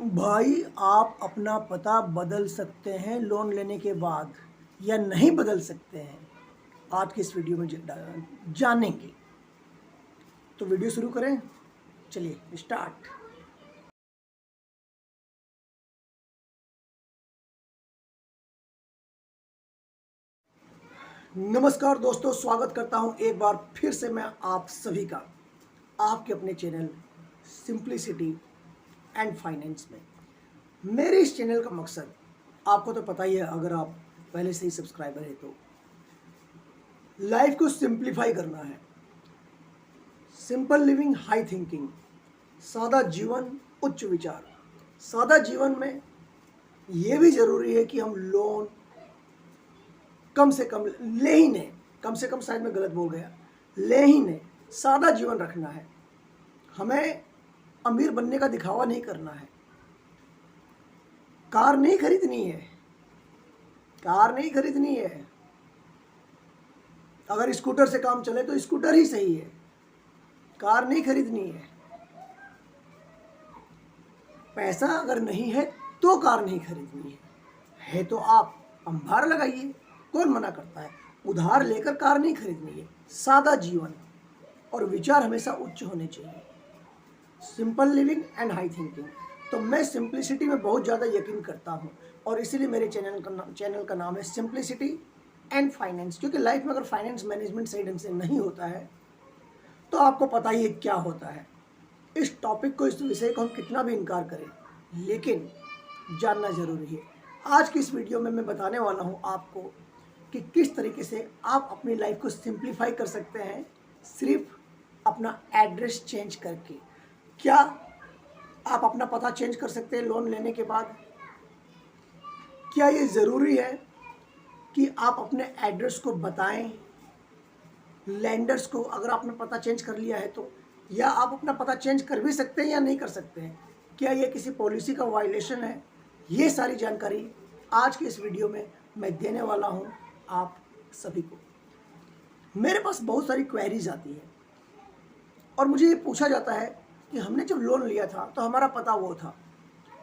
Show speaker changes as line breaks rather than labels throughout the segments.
भाई आप अपना पता बदल सकते हैं लोन लेने के बाद या नहीं बदल सकते हैं, आज की इस वीडियो में जानेंगे। तो वीडियो शुरू करें, चलिए स्टार्ट। नमस्कार दोस्तों, स्वागत करता हूं एक बार फिर से मैं आप सभी का आपके अपने चैनल सिंप्लिसिटी एंड फाइनेंस में। मेरे इस चैनल का मकसद आपको तो पता ही है, अगर आप पहले से ही सब्सक्राइबर है तो लाइफ को सिंप्लीफाई करना है। सिंपल लिविंग, हाई थिंकिंग, सादा जीवन, उच्च विचार। सादा जीवन में ये भी ज़रूरी है कि हम लोन कम से कम ले ही नहीं, कम से कम शायद मैं गलत बोल गया, ले ही नहीं, सादा जीवन रखना है। हमें अमीर बनने का दिखावा नहीं करना है। कार नहीं खरीदनी है, कार नहीं खरीदनी है। अगर स्कूटर से काम चले तो स्कूटर ही सही है, कार नहीं खरीदनी है। पैसा अगर नहीं है तो कार नहीं खरीदनी है तो आप अंबार लगाइए, कौन मना करता है। उधार लेकर कार नहीं खरीदनी है। सादा जीवन और विचार हमेशा उच्च होने चाहिए। Simple living and high thinking. तो मैं सिंप्लिसिटी में बहुत ज़्यादा यकीन करता हूँ और इसीलिए मेरे चैनल का नाम है सिंप्लिसिटी एंड फाइनेंस। क्योंकि लाइफ में अगर फाइनेंस मैनेजमेंट सही ढंग से नहीं होता है तो आपको पता ही है क्या होता है। इस टॉपिक को, इस विषय को हम कितना भी इनकार करें, लेकिन जानना ज़रूरी है। आज की इस वीडियो में मैं बताने वाला हूँ आपको कि किस तरीके से आप अपनी लाइफ को सिंप्लीफाई कर सकते हैं सिर्फ अपना एड्रेस चेंज करके। क्या आप अपना पता चेंज कर सकते हैं लोन लेने के बाद? क्या ये ज़रूरी है कि आप अपने एड्रेस को बताएं लैंडर्स को, अगर आपने पता चेंज कर लिया है तो? या आप अपना पता चेंज कर भी सकते हैं या नहीं कर सकते हैं? क्या ये किसी पॉलिसी का वायलेशन है? ये सारी जानकारी आज के इस वीडियो में मैं देने वाला हूं आप सभी को। मेरे पास बहुत सारी क्वेरीज आती है और मुझे ये पूछा जाता है कि हमने जब लोन लिया था तो हमारा पता वो था,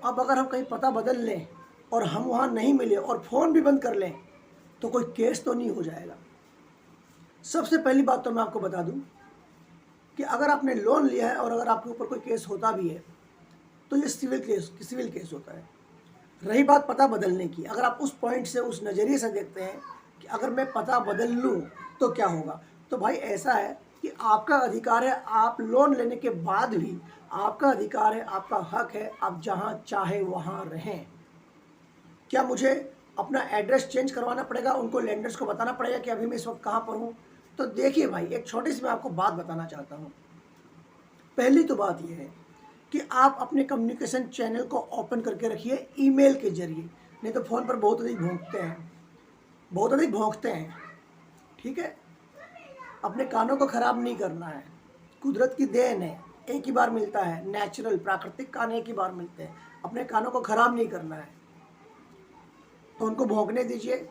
अब अगर हम कहीं पता बदल लें और हम वहाँ नहीं मिले और फ़ोन भी बंद कर लें तो कोई केस तो नहीं हो जाएगा? सबसे पहली बात तो मैं आपको बता दूं कि अगर आपने लोन लिया है और अगर आपके ऊपर कोई केस होता भी है तो ये सिविल केस होता है। रही बात पता बदलने की, अगर आप उस पॉइंट से, उस नज़रिए से देखते हैं कि अगर मैं पता बदल लूँ तो क्या होगा, तो भाई ऐसा है कि आपका अधिकार है, आप लोन लेने के बाद भी आपका अधिकार है, आपका हक है, आप जहाँ चाहे वहाँ रहें। क्या मुझे अपना एड्रेस चेंज करवाना पड़ेगा? उनको लेंडर्स को बताना पड़ेगा कि अभी मैं इस वक्त कहाँ पर हूँ? तो देखिए भाई, एक छोटी सी मैं आपको बात बताना चाहता हूँ। पहली तो बात यह है कि आप अपने कम्युनिकेशन चैनल को ओपन करके रखिए ईमेल के जरिए, नहीं तो फ़ोन पर बहुत अधिक भौंकते हैं, ठीक है? अपने कानों को ख़राब नहीं करना है। कुदरत की देन है, एक ही बार मिलता है, नेचुरल प्राकृतिक कान एक ही बार मिलते हैं। अपने कानों को ख़राब नहीं करना है, तो उनको भौंकने दीजिए।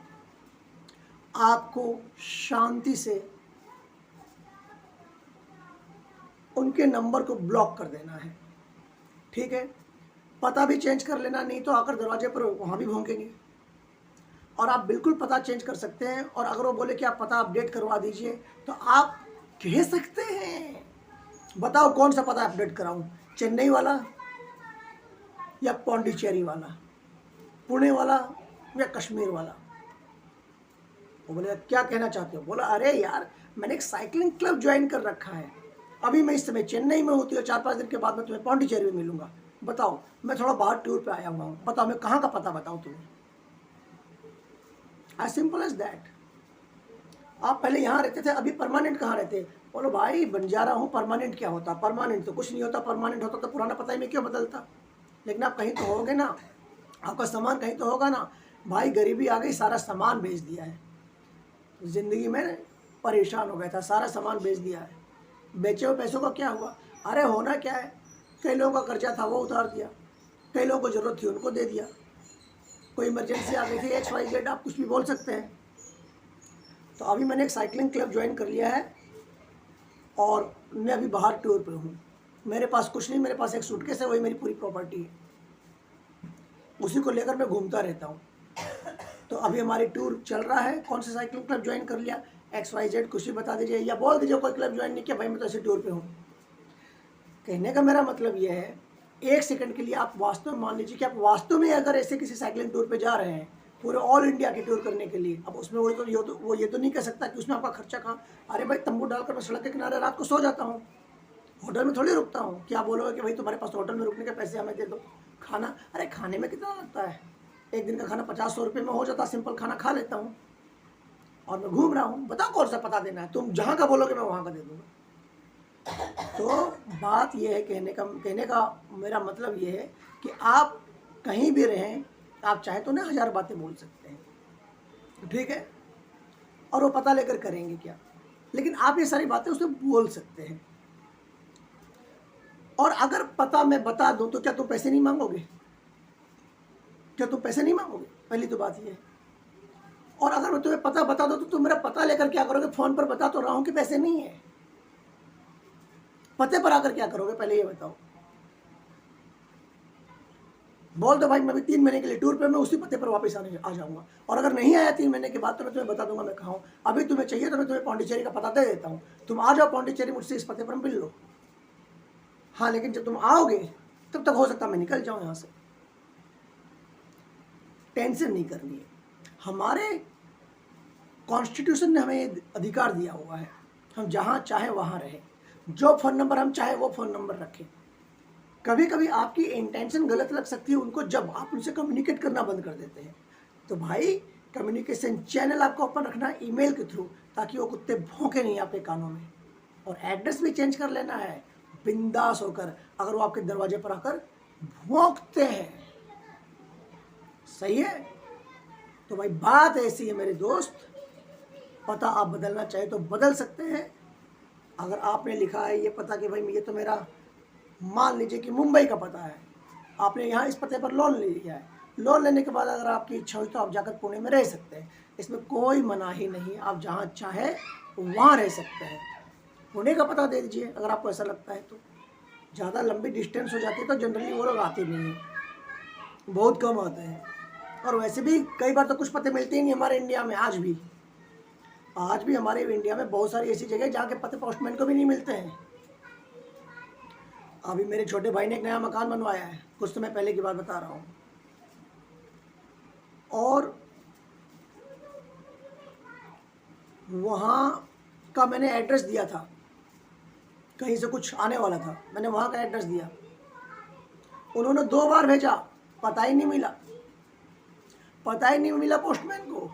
आपको शांति से उनके नंबर को ब्लॉक कर देना है, ठीक है? पता भी चेंज कर लेना, नहीं तो आकर दरवाजे पर वहाँ भी भौंकेंगे। और आप बिल्कुल पता चेंज कर सकते हैं, और अगर वो बोले कि आप पता अपडेट करवा दीजिए तो आप कह सकते हैं, बताओ कौन सा पता अपडेट कराऊं, चेन्नई वाला या पौंडीचेरी वाला, पुणे वाला या कश्मीर वाला? वो बोले क्या कहना चाहते हो? बोला अरे यार, मैंने एक साइकिलिंग क्लब ज्वाइन कर रखा है, अभी मैं इस समय चेन्नई में होती हूँ, 4-5 दिन के बाद मैं तुम्हें पौंडीचेरी में मिलूंगा। बताओ, मैं थोड़ा बाहर टूर पे आया हुआ हूँ, बताओ मैं कहाँ का पता बताऊँ तुम्हें? As simple as that. आप पहले यहाँ रहते थे, अभी परमानेंट कहाँ रहते? बोलो भाई बंजारा हूँ, परमानेंट क्या होता? परमानेंट तो कुछ नहीं होता, परमानेंट होता तो पुराना पता ही मैं क्यों बदलता? लेकिन आप कहीं तो होगे ना, आपका सामान कहीं तो होगा ना। भाई गरीबी आ गई, सारा सामान बेच दिया है, ज़िंदगी में परेशान हो गया था, सारा सामान बेच दिया है। बेचे हुए पैसों का क्या हुआ? अरे होना क्या है, कई लोगों का कर्जा था वो उतार दिया, कई लोगों को ज़रूरत थी उनको दे दिया, कोई इमरजेंसी आ गई थी, XYZ, आप कुछ भी बोल सकते हैं। तो अभी मैंने एक साइकिलिंग क्लब ज्वाइन कर लिया है और मैं अभी बाहर टूर पे हूँ। मेरे पास कुछ नहीं, मेरे पास एक सूटकेस है, वही मेरी पूरी प्रॉपर्टी है। उसी को लेकर मैं घूमता रहता हूँ। तो अभी हमारी टूर चल रहा है। कौन सा साइकिलिंग क्लब ज्वाइन कर लिया, XYZ कुछ भी बता दीजिए, या बोल दीजिए कोई क्लब ज्वाइन नहीं किया भाई, मैं तो ऐसे टूर पे हूँ। कहने का मेरा मतलब ये है, एक सेकंड के लिए आप वास्तव में मान लीजिए कि आप वास्तव में अगर ऐसे किसी साइकिलिंग टूर पे जा रहे हैं, पूरे ऑल इंडिया की टूर करने के लिए, अब उसमें वो ये तो नहीं कह सकता कि उसमें आपका खर्चा कहाँ। अरे भाई, तंबू डालकर मैं सड़क के किनारे रात को सो जाता हूँ, होटल में थोड़ी रुकता हूँ। क्या बोलोगे कि भाई तुम्हारे पास होटल में रुकने के पैसे हमें दे दो। खाना, अरे खाने में कितना लगता है, एक दिन का खाना 50-100 रुपये में हो जाता, सिंपल खाना खा लेता हूँ और मैं घूम रहा हूँ। बताओ कौन सा पता देना है, तुम जहाँ का बोलोगे मैं वहाँ का दे दूँगा। तो बात यह है, कहने का मेरा मतलब ये है कि आप कहीं भी रहें, आप चाहे तो ना 1000 बातें बोल सकते हैं, ठीक है, और वो पता लेकर करेंगे क्या, लेकिन आप ये सारी बातें उससे बोल सकते हैं। और अगर पता मैं बता दूं तो क्या तुम पैसे नहीं मांगोगे? क्या तुम पैसे नहीं मांगोगे? पहली तो बात ये है। और अगर मैं तुम्हें पता बता दूं तो तुम मेरा पता लेकर क्या करोगे? फोन पर बता तो रहा हूं कि पैसे नहीं है, पते पर आकर क्या करोगे पहले ये बताओ। बोल दो भाई मैं भी 3 महीने के लिए टूर पे, मैं उसी पते पर वापस आ जाऊंगा, और अगर नहीं आया 3 महीने के बाद तो मैं तुम्हें बता दूंगा मैं कहाँ हूँ। अभी तुम्हें चाहिए तो मैं तुम्हें पौंडीचेरी का पता दे देता हूँ, तुम आ जाओ पौंडीचेरी, मुझसे इस पते पर मिल लो। हाँ, लेकिन जब तुम आओगे तब तक हो सकता मैं निकल जाऊँ यहाँ से। टेंशन नहीं करनी है। हमारे कॉन्स्टिट्यूशन ने हमें अधिकार दिया हुआ है, हम जहाँ चाहे वहाँ रहें, जो फ़ोन नंबर हम चाहे वो फ़ोन नंबर रखें। कभी कभी आपकी इंटेंशन गलत लग सकती है उनको, जब आप उनसे कम्युनिकेट करना बंद कर देते हैं। तो भाई, कम्युनिकेशन चैनल आपको ओपन रखना है ईमेल के थ्रू, ताकि वो कुत्ते भौंके नहीं आपके कानों में। और एड्रेस भी चेंज कर लेना है बिंदास होकर, अगर वो आपके दरवाजे पर आकर भौंकते हैं। सही है? तो भाई बात ऐसी है मेरे दोस्त, पता आप बदलना चाहे तो बदल सकते हैं। अगर आपने लिखा है ये पता कि भाई ये तो मेरा, मान लीजिए कि मुंबई का पता है, आपने यहाँ इस पते पर लोन ले लिया है, लोन लेने के बाद अगर आपकी इच्छा हुई तो आप जाकर पुणे में रह सकते हैं, इसमें कोई मनाही नहीं, आप जहाँ चाहे वहाँ रह सकते हैं। पुणे का पता दे दीजिए अगर आपको ऐसा लगता है तो। ज़्यादा लंबी डिस्टेंस हो जाती है तो जनरली वो लोग आते नहीं हैं, बहुत कम आते हैं। और वैसे भी कई बार तो कुछ पते मिलते ही नहीं हमारे इंडिया में। आज भी हमारे इंडिया में बहुत सारी ऐसी जगह जहाँ के पते पोस्टमैन को भी नहीं मिलते हैं। अभी मेरे छोटे भाई ने एक नया मकान बनवाया है, कुछ समय पहले की बात बता रहा हूँ, और वहाँ का मैंने एड्रेस दिया था, कहीं से कुछ आने वाला था, मैंने वहाँ का एड्रेस दिया, उन्होंने 2 बार भेजा, पता ही नहीं मिला पोस्टमैन को।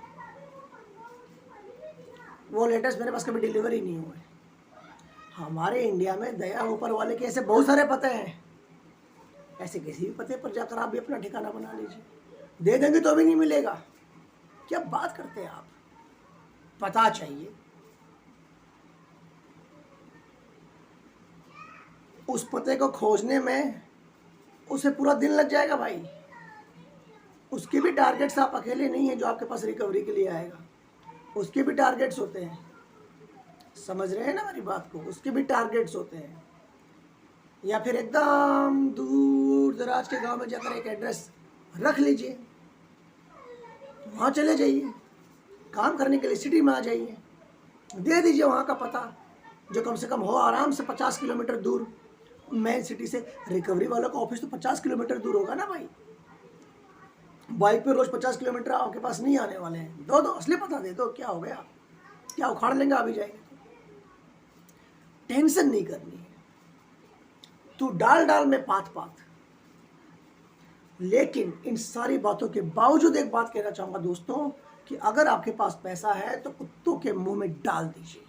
वो लेटर्स मेरे पास कभी डिलीवरी नहीं हुए। हमारे इंडिया में दया ऊपर वाले के ऐसे बहुत सारे पते हैं, ऐसे किसी भी पते पर जाकर आप भी अपना ठिकाना बना लीजिए, दे देंगे तो भी नहीं मिलेगा। क्या बात करते हैं आप? पता चाहिए, उस पते को खोजने में उसे पूरा दिन लग जाएगा भाई। उसके भी टारगेट्स, आप अकेले नहीं हैं जो आपके पास रिकवरी के लिए आएगा, उसके भी टारगेट्स होते हैं। समझ रहे हैं ना मेरी बात को? उसके भी टारगेट्स होते हैं। या फिर एकदम दूर दराज के गांव में जाकर एक एड्रेस रख लीजिए, वहाँ चले जाइए, काम करने के लिए सिटी में आ जाइए, दे दीजिए वहाँ का पता, जो कम से कम हो आराम से 50 किलोमीटर दूर मेन सिटी से। रिकवरी वालों का ऑफिस तो 50 किलोमीटर दूर होगा ना भाई, बाइक पे रोज 50 किलोमीटर आपके पास नहीं आने वाले हैं। दो असली पता दे दो, क्या हो गया, क्या उखाड़ लेंगे अभी जाएंगे तो। टेंशन नहीं करनी है, तू डाल में पात। लेकिन इन सारी बातों के बावजूद एक बात कहना चाहूंगा दोस्तों, कि अगर आपके पास पैसा है तो कुत्तों के मुंह में डाल दीजिए।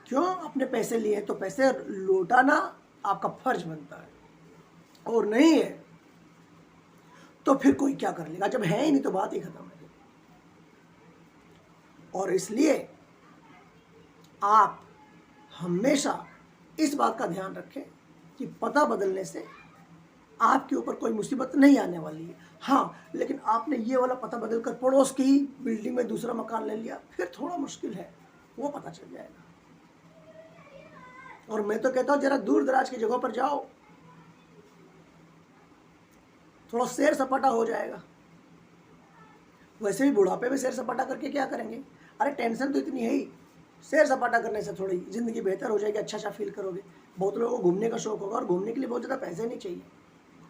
क्यों? अपने पैसे लिए तो पैसे लौटाना आपका फर्ज बनता है, और नहीं है तो फिर कोई क्या कर लेगा? जब है ही नहीं तो बात ही खत्म है। और इसलिए आप हमेशा इस बात का ध्यान रखें कि पता बदलने से आपके ऊपर कोई मुसीबत नहीं आने वाली है। हाँ, लेकिन आपने ये वाला पता बदलकर पड़ोस की ही बिल्डिंग में दूसरा मकान ले लिया, फिर थोड़ा मुश्किल है, वो पता चल जाएगा। और मैं तो कहता हूँ जरा दूर दराज की जगहों पर जाओ, थोड़ा सैर सपाटा हो जाएगा। वैसे भी बुढ़ापे में सैर सपाटा करके क्या करेंगे? अरे टेंशन तो इतनी है ही, सैर सपाटा करने से थोड़ी ज़िंदगी बेहतर हो जाएगी, अच्छा अच्छा फील करोगे। बहुत लोगों को घूमने का शौक होगा और घूमने के लिए बहुत ज़्यादा पैसे नहीं चाहिए।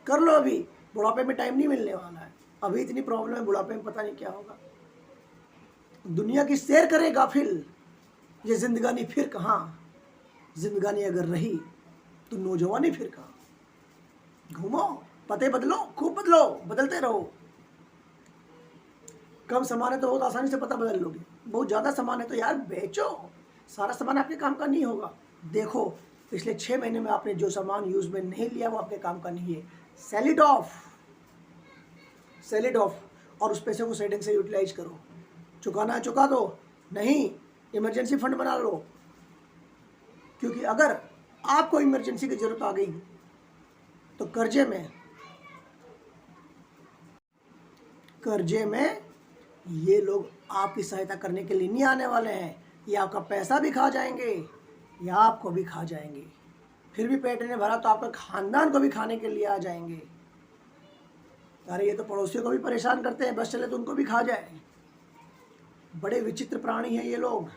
कर लो अभी, बुढ़ापे में टाइम नहीं मिलने वाला है। अभी इतनी प्रॉब्लम है, बुढ़ापे में पता नहीं क्या होगा। दुनिया की सैर करे गाफिल, ये जिंदगानी फिर कहाँ। जिंदगानी अगर रही तो नौजवानी फिर कहाँ। घूमो, पते बदलो, खूब बदलो, बदलते रहो। कम सामान है तो बहुत आसानी से पता बदल लोगे, बहुत ज़्यादा सामान है तो यार बेचो। सारा सामान आपके काम का नहीं होगा। देखो पिछले 6 महीने में आपने जो सामान यूज़ में नहीं लिया वो आपके काम का नहीं है। Sell it off, sell it off, और उस पैसे को सेविंग से यूटिलाइज करो। चुकाना है चुका दो, नहीं इमरजेंसी फंड बना लो। क्योंकि अगर आपको इमरजेंसी की ज़रूरत आ गई तो कर्जे में ये लोग आपकी सहायता करने के लिए नहीं आने वाले हैं। ये आपका पैसा भी खा जाएंगे या आपको भी खा जाएंगे। फिर भी पेट नहीं भरा तो आपके खानदान को भी खाने के लिए आ जाएंगे। अरे ये तो पड़ोसियों को भी परेशान करते हैं, बस चले तो उनको भी खा जाए। बड़े विचित्र प्राणी हैं ये लोग।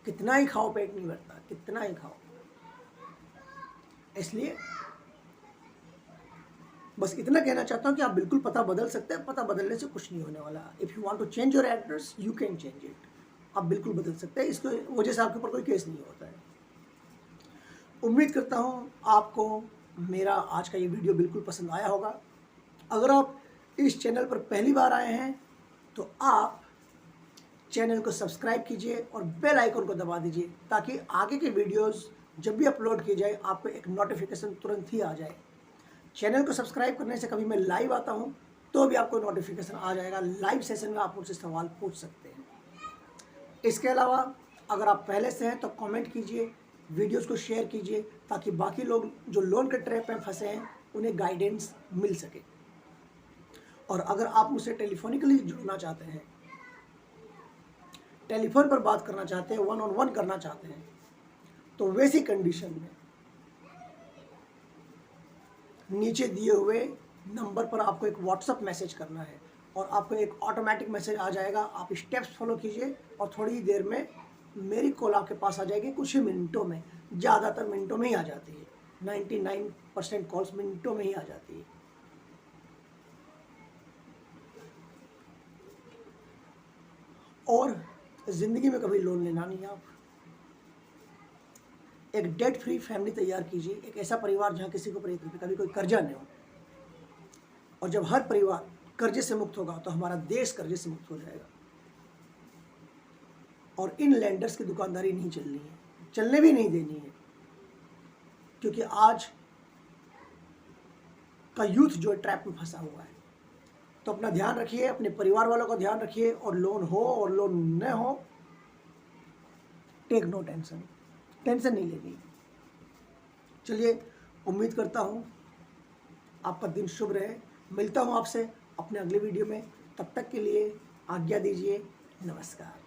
कितना ही खाओ पेट नहीं भरता, कितना ही खाओ। इसलिए बस इतना कहना चाहता हूँ कि आप बिल्कुल पता बदल सकते हैं। पता बदलने से कुछ नहीं होने वाला। If you want to change your address you can change it. आप बिल्कुल बदल सकते हैं, इसको वजह से आपके ऊपर कोई केस नहीं होता है। उम्मीद करता हूँ आपको मेरा आज का ये वीडियो बिल्कुल पसंद आया होगा। अगर आप इस चैनल पर पहली बार आए हैं तो आप चैनल को सब्सक्राइब कीजिए और बेल आइकन को दबा दीजिए, ताकि आगे के वीडियोस जब भी अपलोड किए जाए आपको एक नोटिफिकेशन तुरंत ही आ जाए। चैनल को सब्सक्राइब करने से कभी मैं लाइव आता हूं तो भी आपको नोटिफिकेशन आ जाएगा। लाइव सेशन में आप मुझसे सवाल पूछ सकते हैं। इसके अलावा अगर आप पहले से हैं तो कमेंट कीजिए, वीडियोस को शेयर कीजिए, ताकि बाकी लोग जो लोन के ट्रैप में फंसे हैं उन्हें गाइडेंस मिल सके। और अगर आप मुझसे टेलीफोनिकली जुड़ना चाहते हैं, टेलीफोन पर बात करना चाहते हैं, 1-on-1 करना चाहते हैं, तो वैसी कंडीशन में नीचे दिए हुए नंबर पर आपको एक व्हाट्सएप मैसेज करना है और आपको एक ऑटोमेटिक मैसेज आ जाएगा। आप स्टेप्स फॉलो कीजिए और थोड़ी ही देर में मेरी कॉल आपके पास आ जाएगी। कुछ ही मिनटों में, ज़्यादातर मिनटों में ही आ जाती है। 99% कॉल्स मिनटों में ही आ जाती है। और ज़िंदगी में कभी लोन लेना नहीं है। आप एक डेट फ्री फैमिली तैयार कीजिए, एक ऐसा परिवार जहाँ किसी को कभी कोई कर्जा नहीं हो। और जब हर परिवार कर्जे से मुक्त होगा तो हमारा देश कर्जे से मुक्त हो जाएगा। और इन लैंडर्स की दुकानदारी नहीं चलनी है, चलने भी नहीं देनी है। क्योंकि आज का यूथ जो ट्रैप में फंसा हुआ है। तो अपना ध्यान रखिए, अपने परिवार वालों का ध्यान रखिए। और लोन हो और लोन न हो, टेक नो टेंशन, टेंशन नहीं लेनी। चलिए, उम्मीद करता हूँ आपका दिन शुभ रहे। मिलता हूँ आपसे अपने अगले वीडियो में। तब तक के लिए आज्ञा दीजिए। नमस्कार।